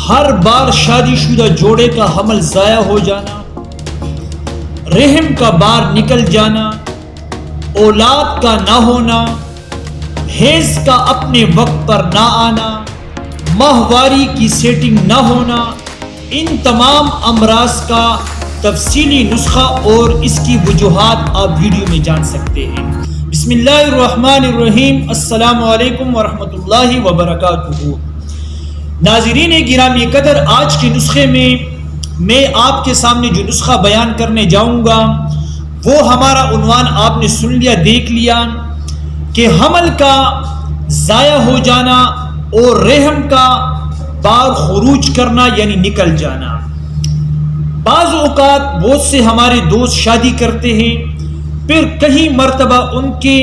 ہر بار شادی شدہ جوڑے کا حمل ضائع ہو جانا، رحم کا بار نکل جانا، اولاد کا نہ ہونا، حیض کا اپنے وقت پر نہ آنا، ماہواری کی سیٹنگ نہ ہونا، ان تمام امراض کا تفصیلی نسخہ اور اس کی وجوہات آپ ویڈیو میں جان سکتے ہیں۔ بسم اللہ الرحمن الرحیم۔ السلام علیکم ورحمۃ اللہ وبرکاتہ۔ ناظرین گرامی قدر، آج کے نسخے میں آپ کے سامنے جو نسخہ بیان کرنے جاؤں گا وہ ہمارا عنوان آپ نے سن لیا، دیکھ لیا کہ حمل کا ضائع ہو جانا اور رحم کا بار خروج کرنا یعنی نکل جانا۔ بعض اوقات بہت سے ہمارے دوست شادی کرتے ہیں، پھر کہیں مرتبہ ان کے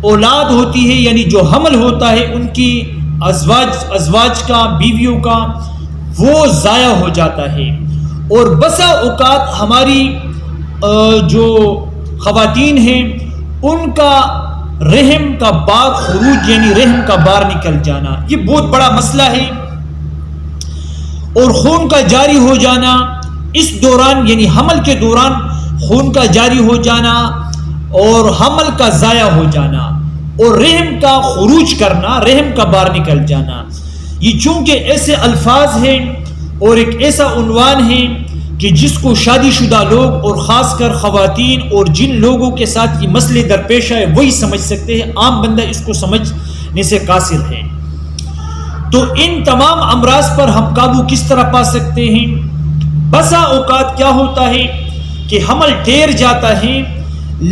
اولاد ہوتی ہے یعنی جو حمل ہوتا ہے ان کی ازواج کا، بیویوں کا، وہ ضائع ہو جاتا ہے۔ اور بسا اوقات ہماری جو خواتین ہیں ان کا رحم کا بار خروج یعنی رحم کا بار نکل جانا، یہ بہت بڑا مسئلہ ہے۔ اور خون کا جاری ہو جانا، اس دوران یعنی حمل کے دوران خون کا جاری ہو جانا اور حمل کا ضائع ہو جانا اور رحم کا خروج کرنا، رحم کا بار نکل جانا، یہ چونکہ ایسے الفاظ ہیں اور ایک ایسا عنوان ہے کہ جس کو شادی شدہ لوگ اور خاص کر خواتین اور جن لوگوں کے ساتھ یہ مسئلے درپیش ہے وہی سمجھ سکتے ہیں، عام بندہ اس کو سمجھنے سے قاصر ہے۔ تو ان تمام امراض پر ہم قابو کس طرح پا سکتے ہیں؟ بسا اوقات کیا ہوتا ہے کہ حمل ٹھہر جاتا ہے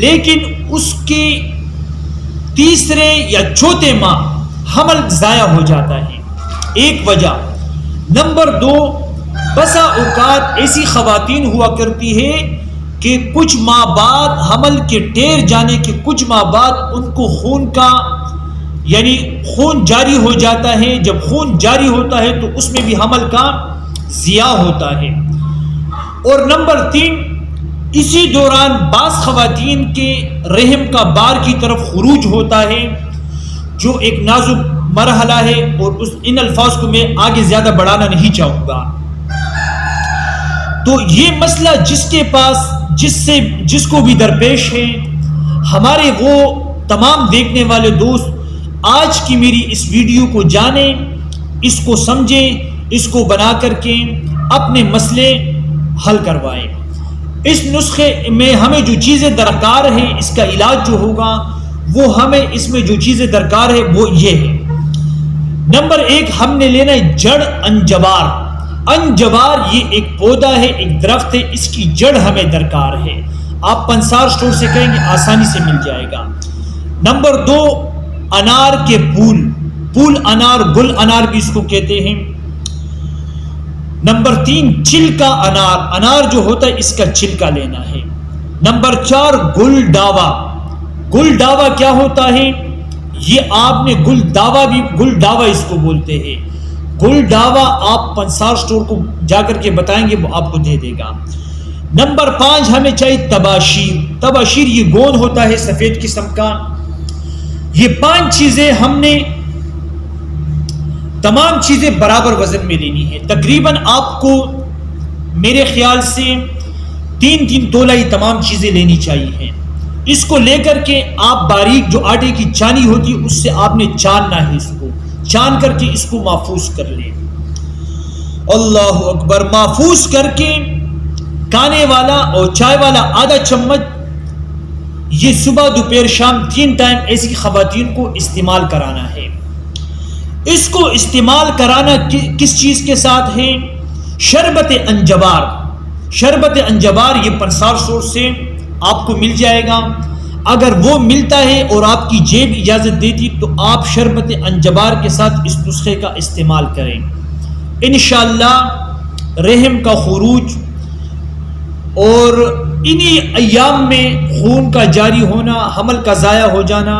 لیکن اس کے تیسرے یا چوتھے ماہ حمل ضائع ہو جاتا ہے، ایک وجہ۔ نمبر دو، بسا اوقات ایسی خواتین ہوا کرتی ہے کہ کچھ ماہ بعد حمل کے ٹھہر جانے کے کچھ ماہ بعد ان کو خون کا یعنی خون جاری ہو جاتا ہے۔ جب خون جاری ہوتا ہے تو اس میں بھی حمل کا ضیاع ہوتا ہے۔ اور نمبر تین، اسی دوران بعض خواتین کے رحم کا بار کی طرف خروج ہوتا ہے جو ایک نازک مرحلہ ہے، اور ان الفاظ کو میں آگے زیادہ بڑھانا نہیں چاہوں گا۔ تو یہ مسئلہ جس کو بھی درپیش ہے، ہمارے وہ تمام دیکھنے والے دوست آج کی میری اس ویڈیو کو جانیں، اس کو سمجھیں، اس کو بنا کر کے اپنے مسئلے حل کروائیں۔ اس نسخے میں ہمیں جو چیزیں درکار ہیں، اس کا علاج جو ہوگا وہ ہمیں اس میں جو چیزیں درکار ہے وہ یہ ہے۔ نمبر ایک، ہم نے لینا ہے جڑ انجوار۔ انجوار یہ ایک پودا ہے، ایک درخت ہے، اس کی جڑ ہمیں درکار ہے۔ آپ پنسار سٹور سے کہیں گے آسانی سے مل جائے گا۔ نمبر دو، انار کے پھول انار، گل انار بھی اس کو کہتے ہیں۔ نمبر تین، چھلکا انار جو ہوتا ہے اس کا چھلکا لینا ہے۔ نمبر چار، گل ڈاوا کیا ہوتا ہے؟ یہ آپ نے گل ڈاوا اس کو بولتے ہیں۔ گل ڈاوا آپ پنسار سٹور کو جا کر کے بتائیں گے وہ آپ کو دے دے گا۔ نمبر پانچ، ہمیں چاہیے تباشیر یہ گوند ہوتا ہے سفید قسم کا۔ یہ پانچ چیزیں ہم نے تمام چیزیں برابر وزن میں لینی ہے۔ تقریباً آپ کو میرے خیال سے 3 تولہ یہ تمام چیزیں لینی چاہیے۔ اس کو لے کر کے آپ باریک جو آٹے کی چانی ہوتی ہے اس سے آپ نے چاننا ہے، اس کو چان کر کے اس کو محفوظ کر لیں۔ اللہ اکبر۔ محفوظ کر کے کھانے والا اور چائے والا آدھا چمچ یہ صبح دوپہر شام 3 ٹائم ایسی خواتین کو استعمال کرانا ہے۔ اس کو استعمال کرانا کس چیز کے ساتھ ہے؟ شربت انجوار یہ پنسار سٹور سے آپ کو مل جائے گا۔ اگر وہ ملتا ہے اور آپ کی جیب اجازت دیتی تو آپ شربت انجوار کے ساتھ اس نسخے کا استعمال کریں، انشاءاللہ رحم کا خروج اور انہی ایام میں خون کا جاری ہونا، حمل کا ضائع ہو جانا،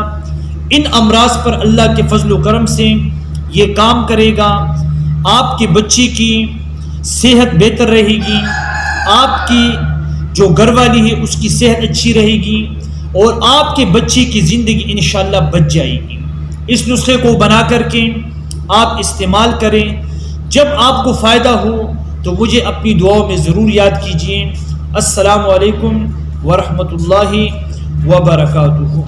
ان امراض پر اللہ کے فضل و کرم سے یہ کام کرے گا۔ آپ کے بچے کی صحت بہتر رہے گی، آپ کی جو گھر والی ہے اس کی صحت اچھی رہے گی اور آپ کے بچے کی زندگی انشاءاللہ بچ جائے گی۔ اس نسخے کو بنا کر کے آپ استعمال کریں۔ جب آپ کو فائدہ ہو تو مجھے اپنی دعاؤں میں ضرور یاد کیجیے۔ السلام علیکم ورحمۃ اللہ وبرکاتہ۔